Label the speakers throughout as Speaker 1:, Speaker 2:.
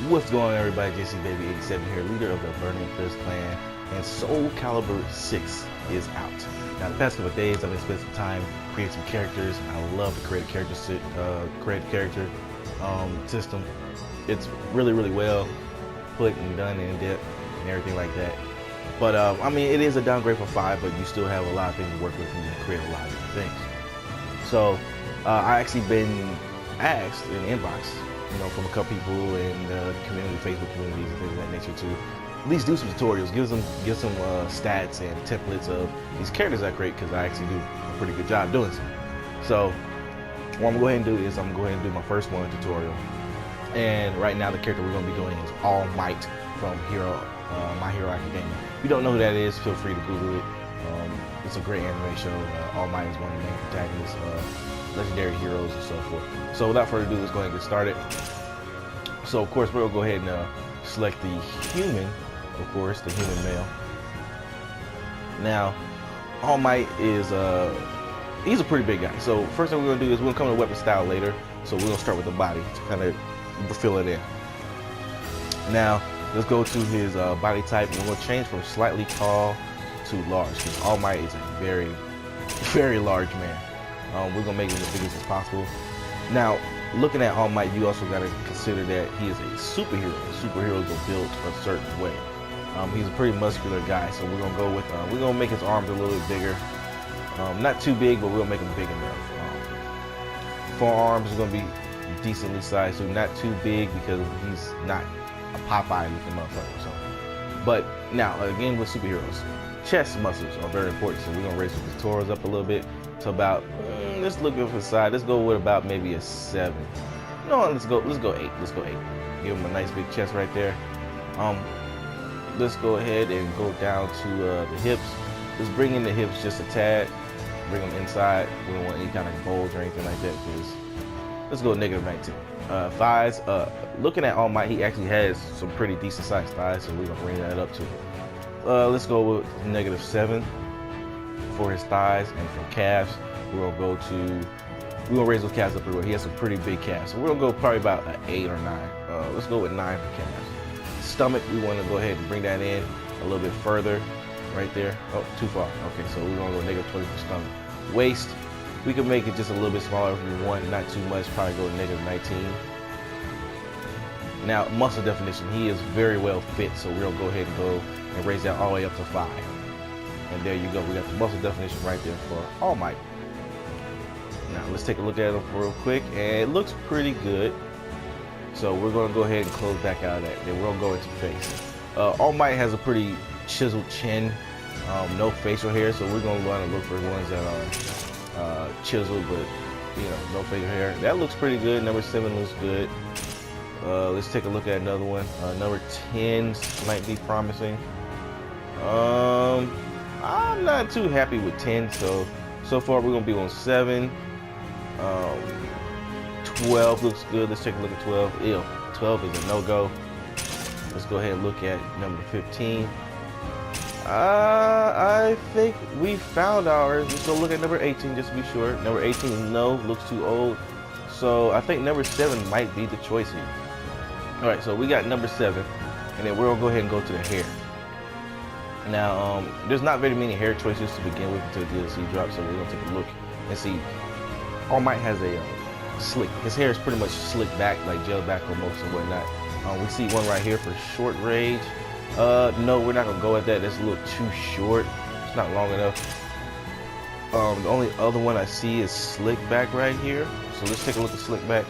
Speaker 1: What's going on, everybody? JC Baby 87 here, leader of the Burning Fist clan, and Soul Calibur 6 is out. Now, the past couple of days, I've been spending some time creating some characters. I love to create a character system. It's really well put and done in depth and everything like that. But I mean, it is a downgrade from 5, but you still have a lot of things to work with and you can create a lot of different things. So I actually been asked in the inbox, from a couple people in the community, Facebook communities and things of that nature, to at least do some tutorials, give some stats and templates of these characters I create, because I actually do a pretty good job doing so. What I'm going to go ahead and do is I'm going to go ahead and do my first one tutorial. And right now the character we're going to be doing is All Might from My Hero Academia. If you don't know who that is, feel free to Google it. It's a great anime show. All Might is one of the main protagonists, legendary heroes and so forth. So without further ado, let's go ahead and get started. So of course, we're going to go ahead and select the human, of course, the human male. Now, All Might is he's a pretty big guy. So first thing we're going to do is we're going to come to weapon style later. So we're going to start with the body to kind of fill it in. Now, let's go to his body type. We're going to change from slightly tall to large, because All Might is a very large man. We're going to make him as big as possible. Now, looking at All Might, you also got to consider that he is a superhero. Superheroes are built a certain way. He's a pretty muscular guy, so we're going to go with, we're going to make his arms a little bit bigger. Not too big, but we'll make them big enough. Forearms are going to be decently sized, so not too big because he's not a Popeye looking motherfucker. So, but now, again with superheroes, chest muscles are very important, so we're going to raise the pectorals up a little bit to about, let's look at the side, let's go with about maybe a 7. No, let's go 8. Let's go 8. Give him a nice big chest right there. Let's go ahead and go down to the hips. Let's bring in the hips just a tad. Bring them inside. We don't want any kind of bulge or anything like that, because let's go -19. Thighs, looking at All Might, he actually has some pretty decent sized thighs, so we're gonna bring that up to let's go with -7 for his thighs. And for calves, we're gonna raise those calves up a little. He has some pretty big calves, so we're gonna go probably about an 8 or 9. Let's go with 9 for calves. Stomach, we want to go ahead and bring that in a little bit further, right there. Oh, too far. Okay, so we're gonna go -20 for stomach. Waist, we can make it just a little bit smaller if we want, not too much. Probably go -19. Now, muscle definition, he is very well fit, so we're gonna go ahead and go and raise that all the way up to 5. And there you go. We got the muscle definition right there for All Might. Now let's take a look at him real quick, and it looks pretty good. So we're gonna go ahead and close back out of that. Then we're gonna go into face. All Might has a pretty chiseled chin, no facial hair, so we're gonna want to look for ones that are chiseled, but no facial hair. That looks pretty good. Number 7 looks good. Let's take a look at another one. Number 10 might be promising. I'm not too happy with 10, so far we're gonna be on 7. 12 looks good. Let's take a look at 12. Ew, 12 is a no-go. Let's go ahead and look at number 15. I think we found ours. Let's go look at number 18 just to be sure. Number 18, no, looks too old. So I think number 7 might be the choice here. All right, so we got number 7, and then we're gonna go ahead and go to the hair. Now, there's not very many hair choices to begin with until the DLC drops, so we're gonna take a look and see. All Might has a slick. His hair is pretty much slicked back, like gel back almost and whatnot. We see one right here for short range. No, we're not gonna go at that. That's a little too short. It's not long enough. The only other one I see is slick back right here. So let's take a look at slick back,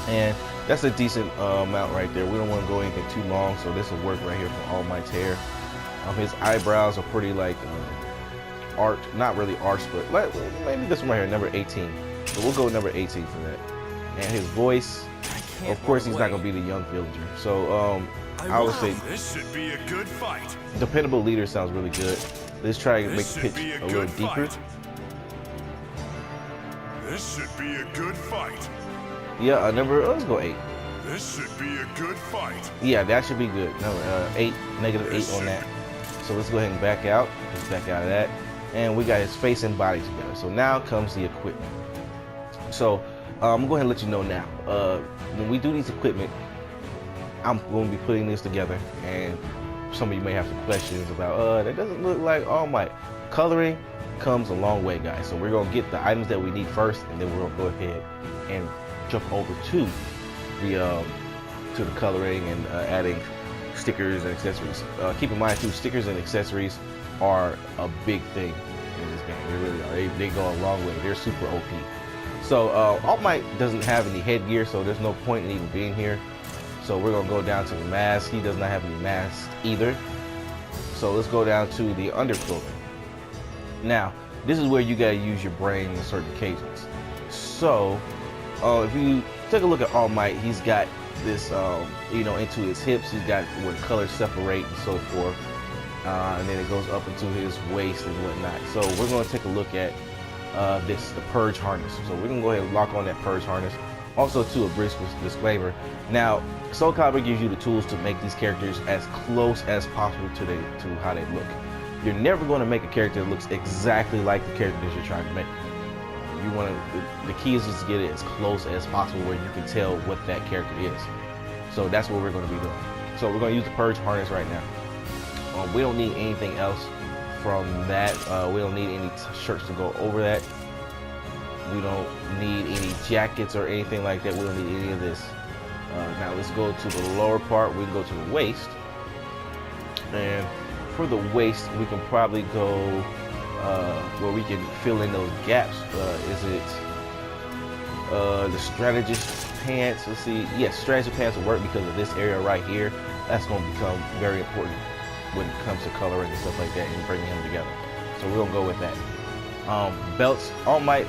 Speaker 1: and that's a decent amount right there. We don't want to go anything too long, so this will work right here for All Might's hair. His eyebrows are pretty like arched, not really arched, but maybe this one right here, number 18. So we'll go with number 18 for that. And his voice, of course, he's not gonna be the young villager. So I would say
Speaker 2: this should be a good fight.
Speaker 1: Dependable leader sounds really good. Let's try to make the pitch a little deeper.
Speaker 2: This should be a good fight.
Speaker 1: Yeah, let's go 8.
Speaker 2: This should be a good fight.
Speaker 1: Yeah, that should be good. Number 8, -8 on that. So let's go ahead and back out. Just back out of that. And we got his face and body together. So now comes the equipment. So I'm going to go ahead and let you know now. When we do these equipment, I'm going to be putting this together, and some of you may have some questions about, that doesn't look like All Might. Coloring comes a long way, guys. So we're going to get the items that we need first, and then we're going to go ahead and jump over to the coloring and adding stickers and accessories. Keep in mind too, stickers and accessories are a big thing in this game. They really are. They go a long way. They're super OP. So All Might doesn't have any headgear, so there's no point in even being here. So we're gonna go down to the mask. He does not have any masks either. So let's go down to the underclothing. Now, this is where you gotta use your brain in certain occasions. So if you take a look at All Might, he's got this, into his hips. He's got where the colors separate and so forth. And then it goes up into his waist and whatnot. So we're gonna take a look at the purge harness. So we're gonna go ahead and lock on that purge harness. Also, to a brief disclaimer, now Soul Calibur gives you the tools to make these characters as close as possible to how they look. You're never going to make a character that looks exactly like the character that you're trying to make. You want to, the key is just to get it as close as possible where you can tell what that character is. So that's what we're going to be doing. So we're going to use the purge harness right now. We don't need anything else from that. We don't need any shirts to go over that. We don't need any jackets or anything like that. We don't need any of this. Now let's go to the lower part. We can go to the waist. And for the waist, we can probably go where we can fill in those gaps. Is it the strategist pants? Let's see. Yes, strategist pants will work because of this area right here. That's going to become very important when it comes to coloring and stuff like that and bringing them together. So we're going to go with that. Belts. All Might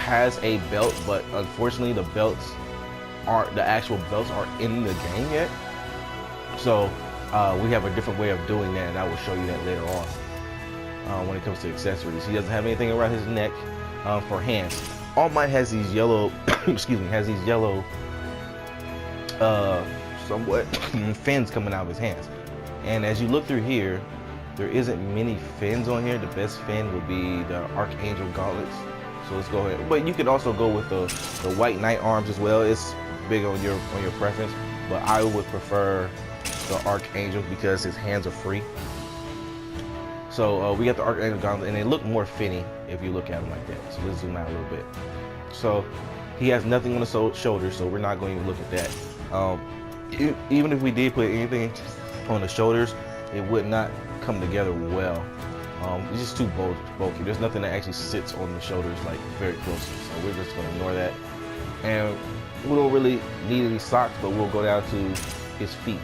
Speaker 1: has a belt, but unfortunately the actual belts aren't in the game yet. So we have a different way of doing that, and I will show you that later on. When it comes to accessories, he doesn't have anything around his neck. For hands, All Might has these yellow somewhat fins coming out of his hands. And as you look through here, there isn't many fins on here. The best fin would be the Archangel gauntlets. So let's go ahead. But you could also go with the White Knight arms as well. It's big on your preference. But I would prefer the Archangel because his hands are free. So we got the Archangel gauntlet, and they look more finny if you look at them like that. So let's zoom out a little bit. So he has nothing on the shoulders, so we're not going to look at that. Even if we did put anything on the shoulders, it would not come together well. It's just too bulky. There's nothing that actually sits on the shoulders like very closely, so we're just going to ignore that. And we don't really need any socks, but we'll go down to his feet.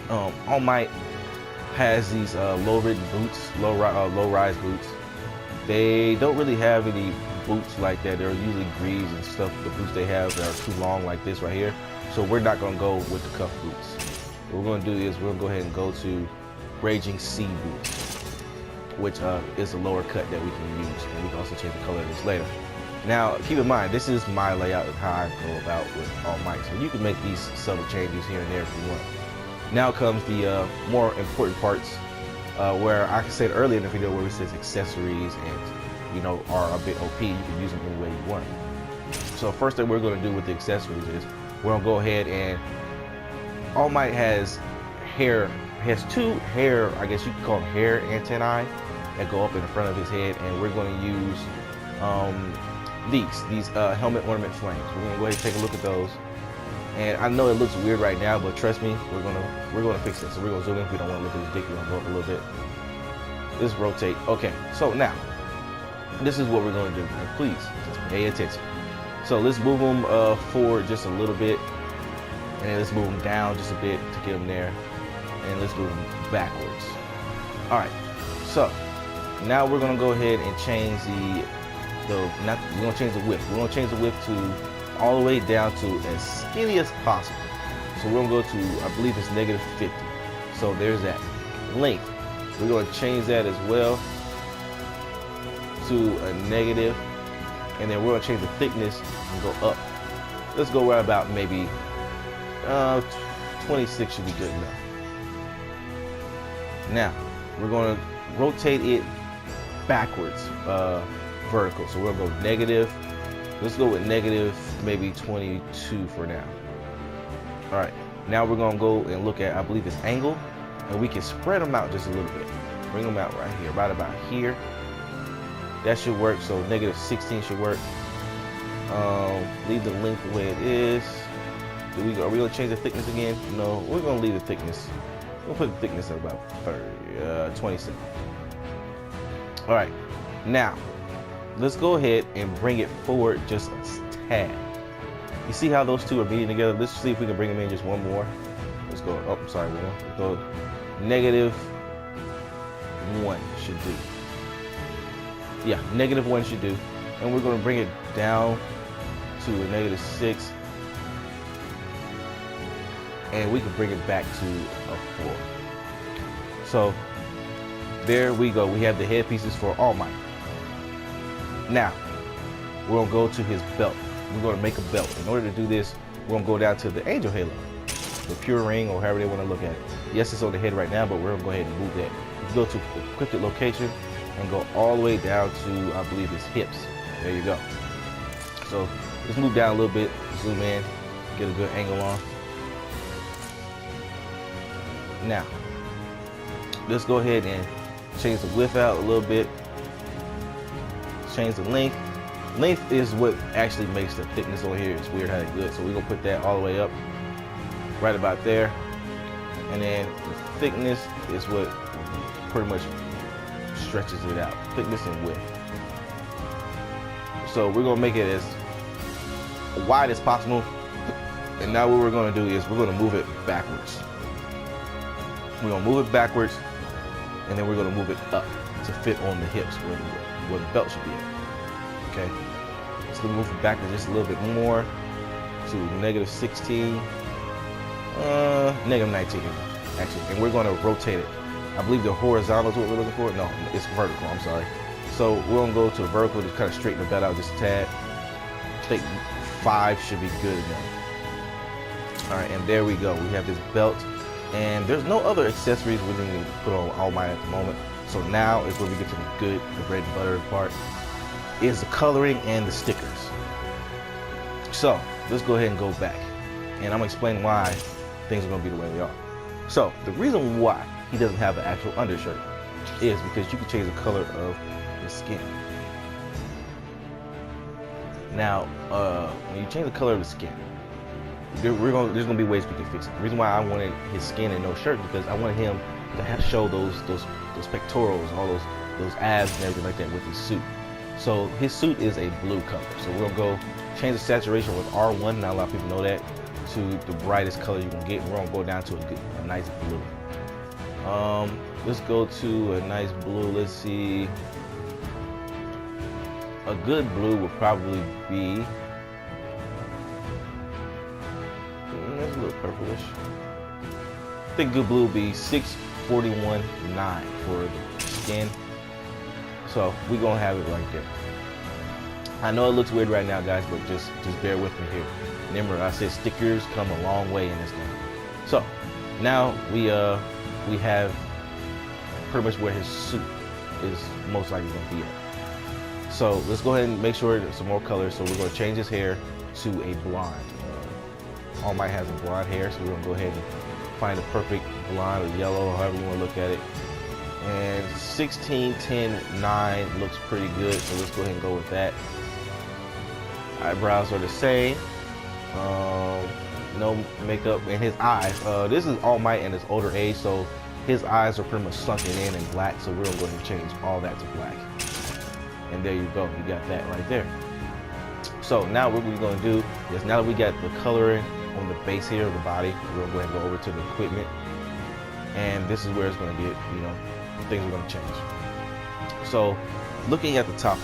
Speaker 1: All Might has these low-ridden boots, low-rise boots. They don't really have any boots like that. They're usually greaves and stuff. The boots they have are too long like this right here. So we're not going to go with the cuff boots. What we're going to do is we're going to go ahead and go to Raging Sea boots, which is a lower cut that we can use, and we can also change the color of this later. Now, keep in mind, this is my layout of how I go about with All Might, so you can make these subtle changes here and there if you want. Now comes the more important parts, where I said earlier in the video where it says accessories and are a bit OP. You can use them any way you want. So first thing we're going to do with the accessories is we're going to go ahead and All Might has two hair, I guess you could call them hair antennae that go up in the front of his head, and we're going to use these helmet ornament flames. We're going to go ahead and take a look at those. And I know it looks weird right now, but trust me, we're gonna fix it. So we're gonna zoom in. We don't want to look at his dick. We're gonna go up a little bit. Let's rotate. Okay, so now this is what we're gonna do. And please just pay attention. So let's move them forward just a little bit, and then let's move them down just a bit to get them there, and let's move them backwards. All right. So now we're gonna go ahead and change we're gonna change the width. We're gonna change the width to all the way down to as skinny as possible. So we're gonna go to, I believe it's -50. So there's that. Length, we're gonna change that as well to a negative, and then we're gonna change the thickness and go up. Let's go right about maybe 26 should be good enough. Now we're gonna rotate it backwards, vertical. So we're gonna go negative. Let's go with negative maybe 22 for now. All right, now we're gonna go and look at, I believe it's angle, and we can spread them out just a little bit. Bring them out right here, right about here. That should work. So -16 should work. Leave the length the way it is. Are we gonna change the thickness again? No, we're gonna leave the thickness. We'll put the thickness at about 27. All right, now let's go ahead and bring it forward just a tad. You see how those two are meeting together? Let's see if we can bring them in just one more. Let's go. Oh, sorry, one more. Let's go. -1 should do. Yeah, -1 should do. And we're going to bring it down to a -6. And we can bring it back to a 4. So there we go. We have the headpieces for All Might. Now we're going to go to his belt. We're going to make a belt. In order to do this, we're going to go down to the Angel Halo, the Pure Ring, or however they want to look at it. Yes, it's on the head right now, but we're going to go ahead and move that. You go to encrypted location and go all the way down to, I believe it's hips. There you go. So let's move down a little bit, zoom in, get a good angle on. Now, let's go ahead and change the width out a little bit. Change the length. Length is what actually makes the thickness on here. It's weird how they do it. So we're gonna put that all the way up, right about there. And then the thickness is what pretty much stretches it out. Thickness and width. So we're gonna make it as wide as possible. And now what we're gonna do is we're gonna move it backwards. We're gonna move it backwards, and then we're gonna move it up to fit on the hips where the belt should be at. Okay, so we'll move it backwards just a little bit more to -16, -19 actually, and we're gonna rotate it. I believe the horizontal is what we're looking for. No, it's vertical. I'm sorry. So we're gonna go to vertical to kind of straighten the belt out just a tad. I think 5 should be good enough. All right, and there we go. We have this belt. And there's no other accessories we need to put on All Might at the moment. So now is where we get to the bread and butter part, is the coloring and the stickers. So let's go ahead and go back. And I'm gonna explain why things are gonna be the way they are. So the reason why he doesn't have an actual undershirt is because you can change the color of the skin. Now, when you change the color of the skin, there's gonna be ways we can fix it. The reason why I wanted his skin and no shirt is because I wanted him to show those pectorals, all those abs and everything like that with his suit. So his suit is a blue color. So we're gonna go change the saturation with R1. Not a lot of people know that, to the brightest color you can get. We're gonna go down to a nice blue. Let's go to a nice blue. Let's see. A good blue would probably be. That's a little purplish. I think good blue would be 641.9 for the skin. So we're gonna have it right there. I know it looks weird right now, guys, but just bear with me here. Remember, I said stickers come a long way in this game. So now we have pretty much where his suit is most likely gonna be at. So let's go ahead and make sure there's some more colors. So we're gonna change his hair to a blonde. All Might has a blonde hair, so we're gonna go ahead and find a perfect blonde or yellow, however you want to look at it. And 16, 10, 9 looks pretty good, so let's go ahead and go with that. Eyebrows are the same. No makeup. And his eyes. This is All Might in his older age, so his eyes are pretty much sunken in and black, so we're gonna go ahead and change all that to black. And there you go, you got that right there. So now what we're gonna do is, now that we got the coloring on the base here of the body, we're gonna go ahead and go over to the equipment. And this is where it's gonna get, things are gonna change. So looking at the top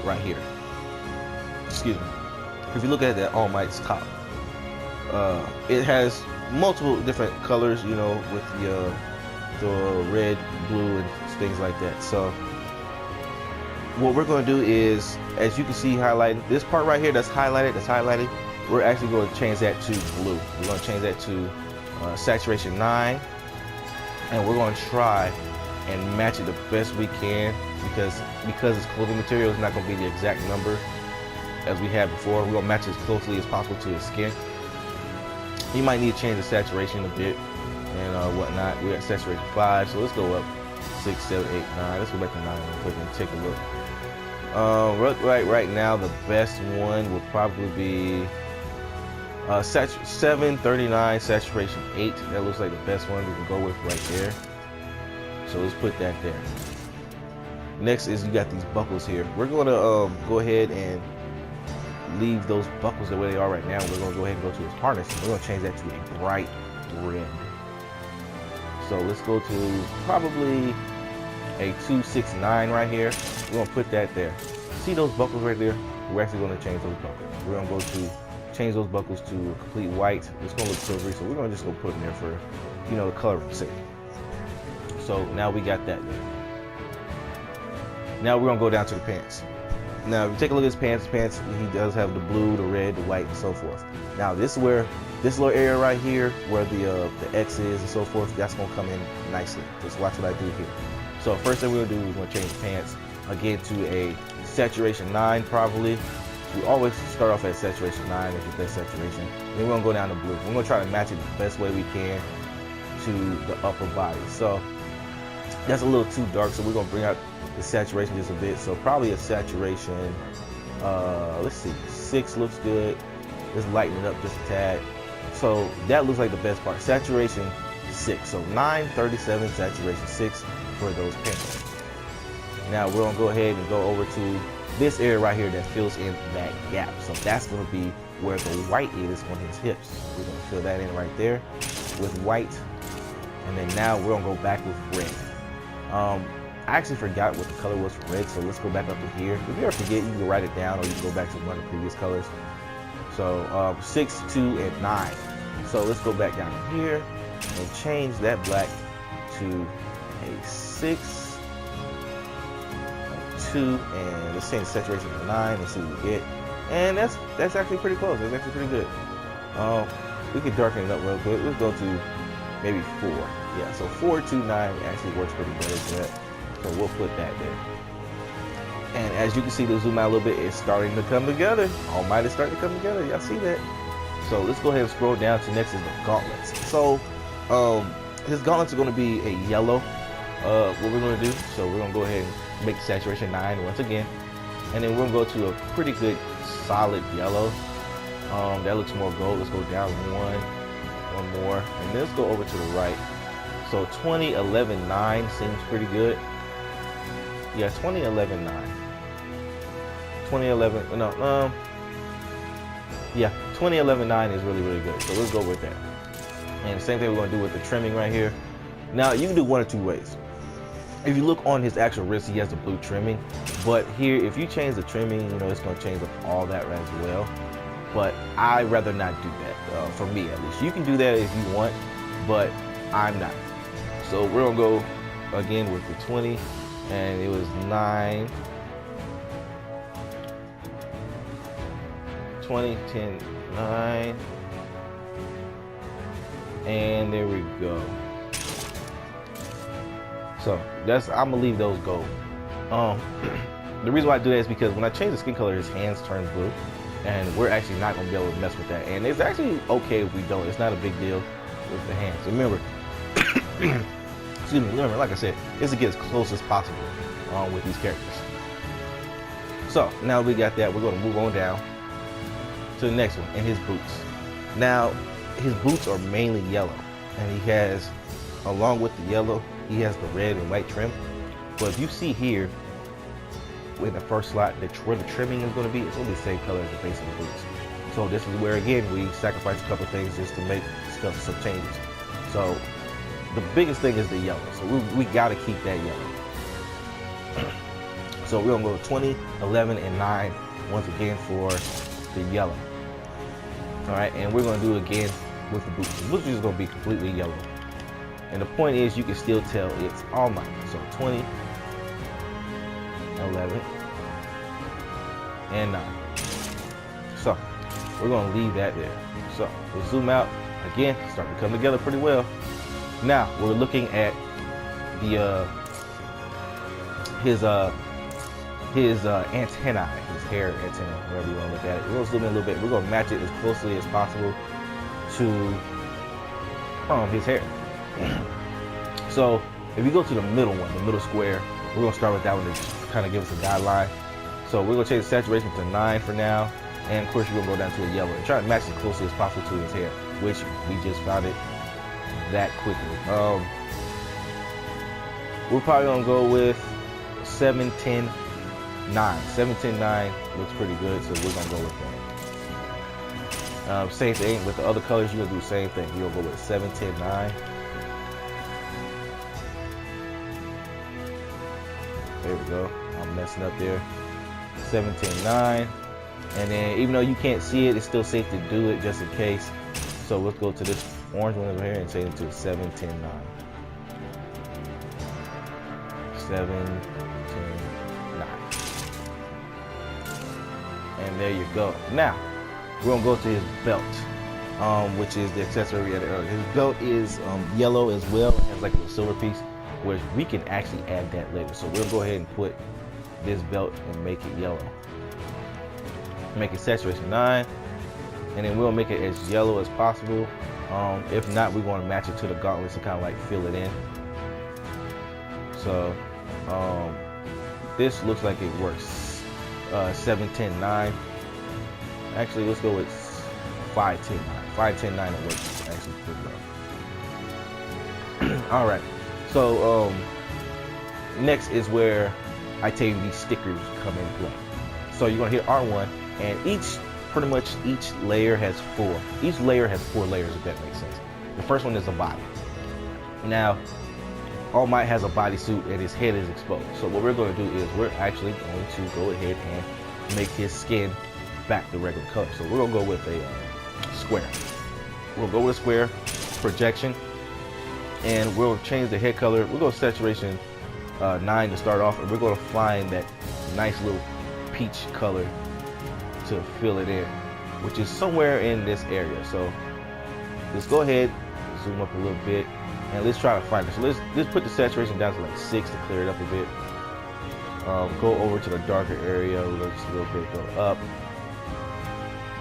Speaker 1: right here, excuse me, if you look at that All Might's top, it has multiple different colors, with the red, blue, and things like that. So what we're going to do is, as you can see highlighted, this part right here that's highlighted, we're actually going to change that to blue. We're going to change that to saturation 9, and we're going to try and match it the best we can, because it's clothing material, it's not going to be the exact number as we had before. We're going to match it as closely as possible to his skin. You might need to change the saturation a bit and whatnot. We're at saturation 5, so let's go up 6, 7, 8, 9. Let's go back to 9 real quick and take a look. Right now, the best one will probably be 739 saturation 8. That looks like the best one we can go with right there. So let's put that there. Next is you got these buckles here. We're going to go ahead and leave those buckles the way they are right now. We're going to go ahead and go to his harness. We're going to change that to a bright red. So let's go to probably a 269 right here. We're going to put that there. See those buckles right there? We're actually going to change those buckles. We're going to go to change those buckles to a complete white. It's going to look silvery, so we're going to just go put them there for, you know, the color of the sake. So now we got that there. Now we're going to go down to the pants. Now, if you take a look at his pants, he does have the blue, the red, the white, and so forth. Now, this is where this little area right here, where the X is and so forth, that's gonna come in nicely. Just watch what I do here. So first thing we're gonna do is we're gonna change the pants again to a saturation 9 probably. We always start off at saturation 9 as your best saturation. Then we're gonna go down to blue. We're gonna try to match it the best way we can to the upper body. So that's a little too dark, so we're gonna bring out the saturation just a bit. So probably a saturation, let's see, 6 looks good. Let's lighten it up just a tad. So that looks like the best part. Saturation 6. So 937 saturation 6 for those pants. Now we're gonna go ahead and go over to this area right here that fills in that gap. So that's gonna be where the white is on his hips. We're gonna fill that in right there with white. And then now we're gonna go back with red. I actually forgot what the color was for red, so let's go back up to here. If you ever forget, you can write it down, or you can go back to one of the previous colors. So 6, 2, and 9. So let's go back down here and change that black to a 6, 2, and let's change the saturation to 9 and see what we get. And that's actually pretty close. That's actually pretty good. We could darken it up real quick. Let's go to maybe 4. Yeah, so 4, 2, 9 actually works pretty better for that. So we'll put that there. And as you can see, to zoom out a little bit, it's starting to come together. All might is starting to come together. Y'all see that? So let's go ahead and scroll down to next is the gauntlets. So his gauntlets are going to be a yellow. What we're going to do, so we're going to go ahead and make saturation 9 once again. And then we're going to go to a pretty good solid yellow. That looks more gold. Let's go down one more. And then let's go over to the right. So 20, 11, 9 seems pretty good. Yeah, 20, 11, 9. 20, 11, no, yeah, 20, 11, 9 is really, really good. So let's go with that. And same thing we're going to do with the trimming right here. Now, you can do one of two ways. If you look on his actual wrist, he has the blue trimming. But here, if you change the trimming, you know, it's going to change up all that as well. But I'd rather not do that, for me at least. You can do that if you want, but I'm not. So we're going to go again with the 20. And it was 9, 20, 10, 9, and there we go. So I'm gonna leave those gold. The reason why I do that is because when I change the skin color, his hands turn blue, and we're actually not gonna be able to mess with that. And it's actually okay if we don't. It's not a big deal with the hands. Remember. Excuse me, remember, like I said, is to get as close as possible with these characters. So now we got that, we're going to move on down to the next one, and his boots. Now, his boots are mainly yellow, and he has, along with the yellow, he has the red and white trim. But if you see here, with the first slot, where the trimming is going to be, it's going to be the same color as the base of the boots. So this is where, again, we sacrifice a couple things just to make some changes. So the biggest thing is the yellow. So we got to keep that yellow. So we're going to go 20, 11, and 9 once again for the yellow. All right, and we're going to do it again with the boots. The boots is going to be completely yellow. And the point is, you can still tell it's all mine. So 20, 11, and 9. So we're going to leave that there. So we'll zoom out again, start to come together pretty well. Now we're looking at the his antennae, his hair antenna, whatever you want to look at it. We're going to zoom in a little bit. We're going to match it as closely as possible to his hair. So if you go to the middle one, the middle square, we're gonna start with that one to kind of give us a guideline. So we're gonna change the saturation to 9 for now, and of course we're gonna go down to a yellow and try to match as closely as possible to his hair, which we just found it that quickly. We're probably gonna go with 7-10-9. 7-10-9 looks pretty good, so we're gonna go with that. Same thing with the other colors. You're gonna do the same thing. You're gonna go with 7-10-9. There we go. I'm messing up there. 7-10-9. And then even though you can't see it, it's still safe to do it just in case. So let's go to this orange one over here and change it to 7-10-9. 7-10-9. And there you go. Now we're gonna go to his belt, which is the accessory we had earlier. His belt is yellow as well. It has like a silver piece, which we can actually add that later. So we'll go ahead and put this belt and make it yellow. Make it saturation 9, and then we'll make it as yellow as possible. If not, we're going to match it to the gauntlets to kind of like fill it in. So this looks like it works. 7-10-9. Actually, let's go with 5-10-9. 5-10-9 it works actually pretty well. All right. So next is where I tell you these stickers come into play. So you're gonna hit R1, and pretty much each layer has 4. Each layer has 4 layers, if that makes sense. The first one is the body. Now, All Might has a bodysuit and his head is exposed. So what we're gonna do is we're actually going to go ahead and make his skin back the regular color. So we're gonna go with a square. We'll go with a square projection, and we'll change the head color. We'll go saturation 9 to start off, and we're gonna find that nice little peach color to fill it in, which is somewhere in this area. So let's go ahead, zoom up a little bit, and let's try to find it. So let's put the saturation down to like 6 to clear it up a bit. Go over to the darker area, just a little bit, go up,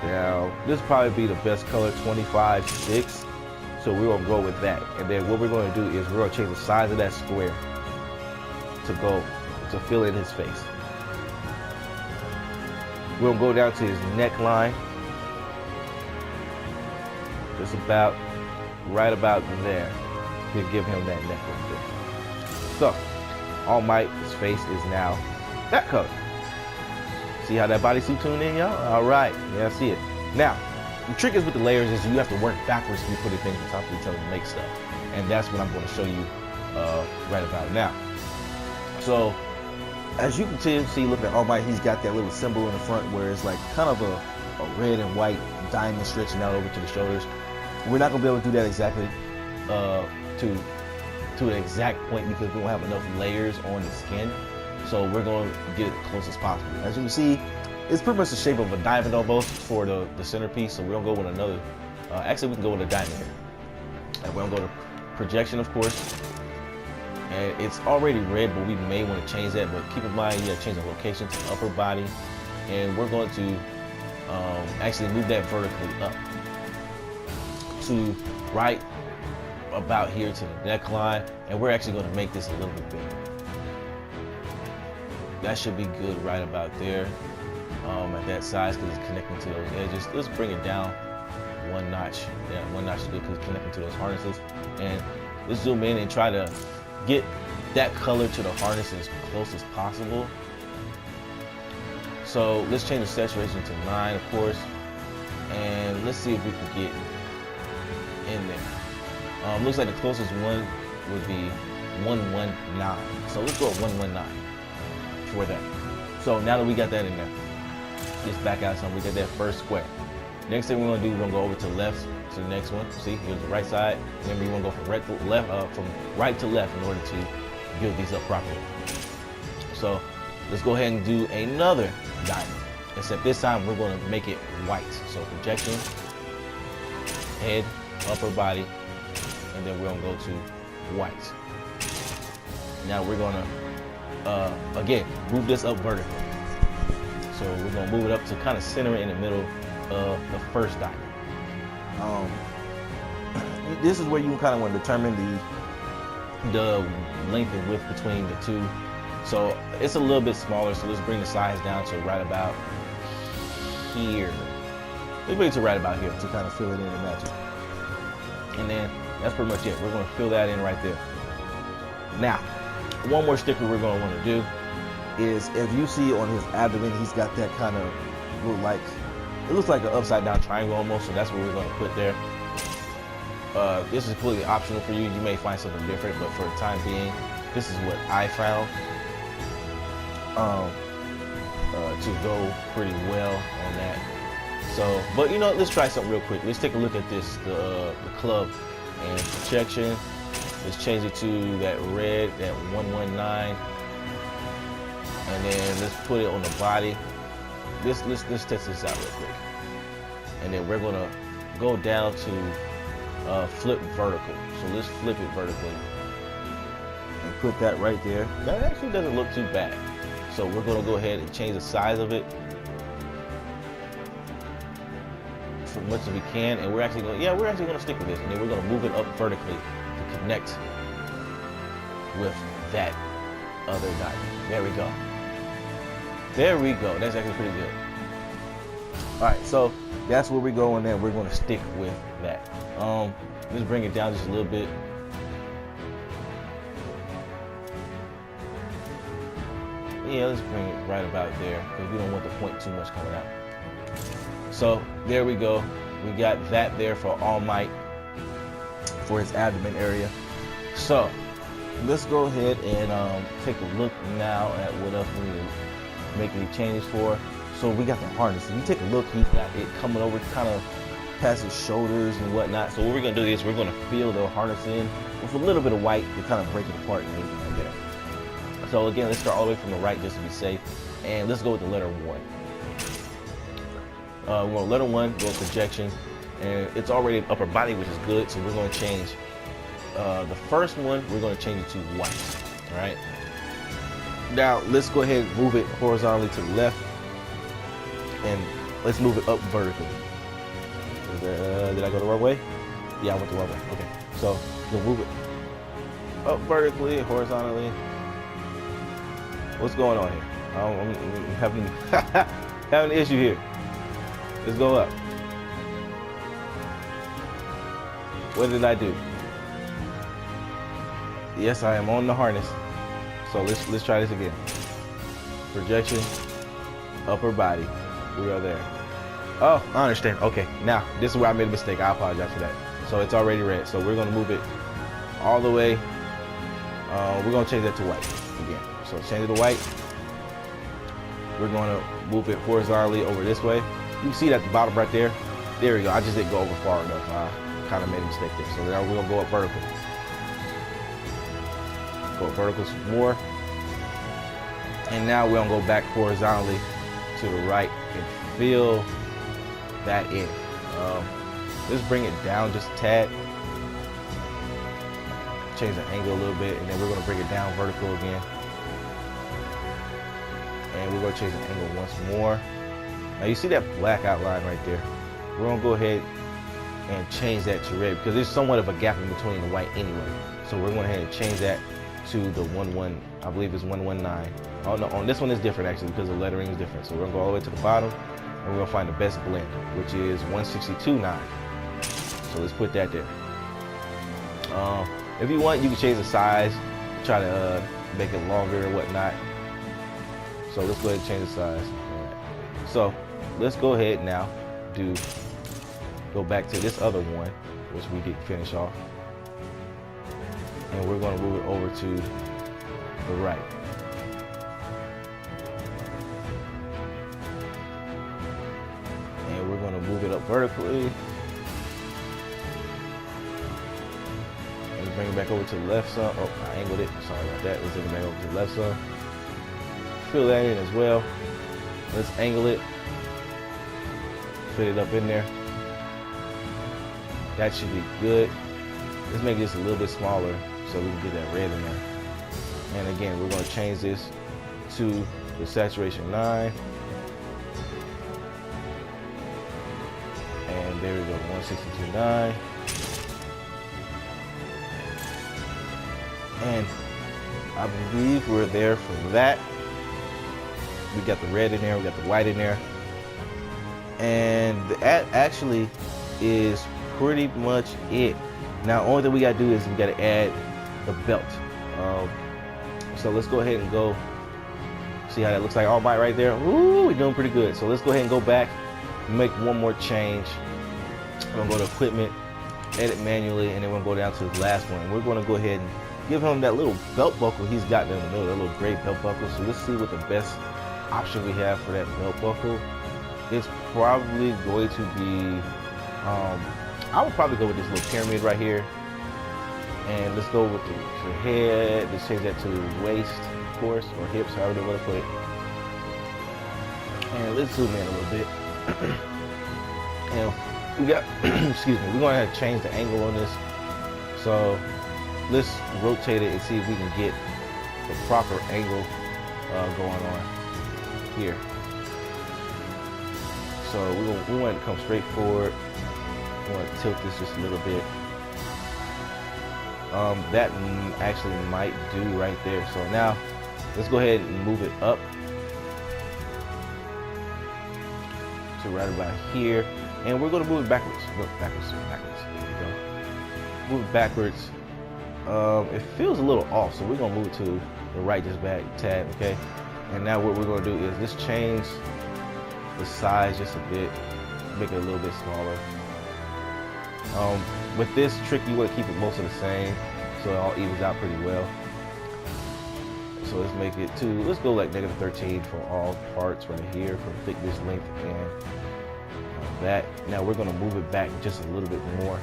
Speaker 1: down. This will probably be the best color, 25-6. So we're gonna go with that. And then what we're gonna do is we're gonna change the size of that square to fill in his face. We're gonna go down to his neckline, just about right about there, to give him that neck right there. So All Might's face is now that color. See how that bodysuit tuned in, y'all? All right, yeah, I see it. Now, the trick is with the layers is you have to work backwards to be putting things on top of each other to make stuff, and that's what I'm going to show you right about now. So as you can see, look at All Might, he's got that little symbol in the front where it's like kind of a red and white diamond stretching out over to the shoulders. We're not gonna be able to do that exactly to an exact point because we don't have enough layers on the skin. So we're gonna get it as close as possible. As you can see, it's pretty much the shape of a diamond almost for the centerpiece. So we're gonna go with another. Actually, we can go with a diamond here. And we're gonna go to projection, of course. And it's already red, but we may want to change that. But keep in mind, you gotta change the location to upper body, and we're going to actually move that vertically up to right about here to the neckline, and we're actually going to make this a little bit bigger. That should be good right about there at that size because it's connecting to those edges. Let's bring it down 1 notch. Yeah, 1 notch is good because it's connecting to those harnesses. And let's zoom in and try to get that color to the harness as close as possible. So let's change the saturation to 9, of course, and let's see if we can get in there. Looks like the closest one would be 119. So let's go with 119 for that. So now that we got that in there, let's back out some. We got that first square. Next thing we're gonna do, we're gonna go over to the left to the next one. See, here's the right side. Remember, you wanna go from right to left in order to build these up properly. So let's go ahead and do another diamond. Except this time we're gonna make it white. So projection, head, upper body, and then we're gonna go to white. Now we're gonna again move this up vertically. So we're gonna move it up to kind of center it in the middle of the first diamond. this is where you kind of want to determine the length and width between the two. So it's a little bit smaller, so let's bring the size down to right about here. Let's bring it to right about here to kind of fill it in and match it. And then that's pretty much it. We're going to fill that in right there. Now, one more sticker we're going to want to do is, if you see on his abdomen, he's got that kind of it looks like an upside down triangle almost, so that's what we're going to put there. This is completely optional for you. You may find something different, but for the time being, this is what I found to go pretty well on that. So, but you know, let's try something real quick. Let's take a look at this, the club and projection. Let's change it to that red, that 119, and then let's put it on the body. Let's test this out real quick, and then we're gonna go down to flip vertical. So let's flip it vertically and put that right there. That actually doesn't look too bad. So we're gonna go ahead and change the size of it as much as we can, and we're actually gonna stick with this, and then we're gonna move it up vertically to connect with that other dot. There we go. There we go. That's actually pretty good. All right, so that's where we go, and then we're gonna stick with that. Let's bring it down just a little bit. Yeah, let's bring it right about there because we don't want the point too much coming out. So there we go. We got that there for All Might for his abdomen area. So let's go ahead and take a look now at what else we need to make any changes for. So we got the harness. If you take a look, he's got it coming over kind of past his shoulders and whatnot. So what we're gonna do is we're gonna fill the harness in with a little bit of white to kind of break it apart and everything like that. So again, let's start all the way from the right just to be safe. And let's go with the letter 1. We're going to letter 1, go with projection. And it's already upper body, which is good. So we're going to change the first one, we're going to change it to white. All right. Now let's go ahead and move it horizontally to the left. And let's move it up vertically. Did I go the wrong way? Yeah, I went the wrong way. Okay. So we'll move it up vertically, horizontally. What's going on here? I'm having having an issue here. Let's go up. What did I do? Yes, I am on the harness. So let's try this again. Projection, upper body. We are there. Oh, I understand. Okay, now this is where I made a mistake. I apologize for that. So it's already red. So we're gonna move it all the way. We're gonna change that to white again. So change it to white. We're gonna move it horizontally over this way. You can see that at the bottom right there. There we go. I just didn't go over far enough. I kind of made a mistake there. So now we're gonna go up vertical. Go up vertical some more. And now we're gonna go back horizontally to the right and fill that in. Let's bring it down just a tad. Change the angle a little bit, and then we're gonna bring it down vertical again. And we're gonna change the angle once more. Now you see that black outline right there. We're gonna go ahead and change that to red because there's somewhat of a gap in between the white anyway. So we're going to go ahead and change that to the 1-1, I believe it's 119. Oh no, on this one is different actually because the lettering is different. So we're gonna go all the way to the bottom and we're gonna find the best blend, which is 162.9. So let's put that there. If you want, you can change the size, try to make it longer or whatnot. So let's go ahead and change the size. Right. So let's go ahead now, go back to this other one, which we didn't finish off. And we're gonna move it over to the right. And we're gonna move it up vertically. And bring it back over to the left side. Oh, I angled it, sorry about that. Let's bring it back over to the left side. Fill that in as well. Let's angle it. Fit it up in there. That should be good. Let's make this a little bit smaller so we can get that red in there. And again, we're going to change this to the saturation 9. And there we go, 162.9. I believe we're there for that. We got the red in there, we got the white in there. And that actually is pretty much it. Now, only thing we gotta do is we gotta add the belt. So let's go ahead and go see how that looks like. All might right there. Ooh, we're doing pretty good. So let's go ahead and go back, make one more change. I'm gonna go to equipment, edit manually, and then we're gonna go down to the last one. We're gonna go ahead and give him that little belt buckle he's got in the middle, that little gray belt buckle. So let's see what the best option we have for that belt buckle. It's probably going to be, I would probably go with this little pyramid right here. And let's go with the head. Let's change that to waist, of course, or hips, however they want to put it. And let's zoom in a little bit. And we got, excuse me, we're going to have to change the angle on this. So let's rotate it and see if we can get the proper angle going on here. So we want to come straight forward. We want to tilt this just a little bit. That actually might do right there. So now let's go ahead and move it up to right about here, and we're going to move it backwards. Look, backwards. There we go. Move it backwards. It feels a little off, so we're going to move it to the right just back tab. Okay. And now what we're going to do is just change the size just a bit, make it a little bit smaller. With this trick, you want to keep it most of the same, so it all evens out pretty well. So let's make it to, let's go like -13 for all parts right here, for thickness, length, and that. Now we're going to move it back just a little bit more.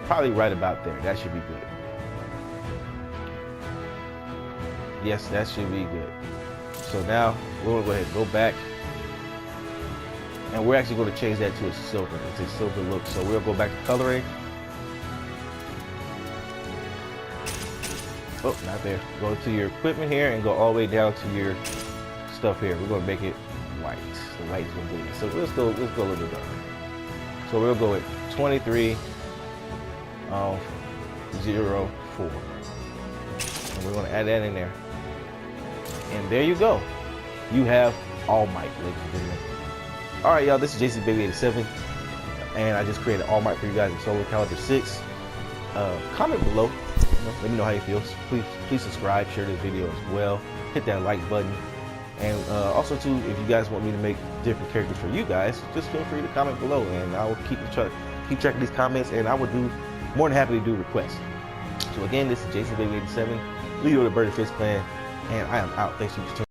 Speaker 1: Probably right about there. That should be good. Yes, that should be good. So now we're going to go ahead and go back. And we're actually going to change that to a silver. It's a silver look. So we'll go back to coloring. Oh, not there. Go to your equipment here and go all the way down to your stuff here. We're going to make it white. The white's going to do it. So let's go a little bit darker. So we'll go with 2304. And we're going to add that in there. And there you go. You have All Might, ladies and gentlemen. All right, y'all, this is JCBaby87, and I just created All Might for you guys in Soul Calibur 6. Comment below, let me know how you feel. Please subscribe, share this video as well. Hit that like button. And also, too, if you guys want me to make different characters for you guys, just feel free to comment below, and I will keep track of these comments, and I will do more than happy to do requests. So again, this is JCBaby87, leader of the Birdie Fist Clan, and I am out. Thanks for tuning in.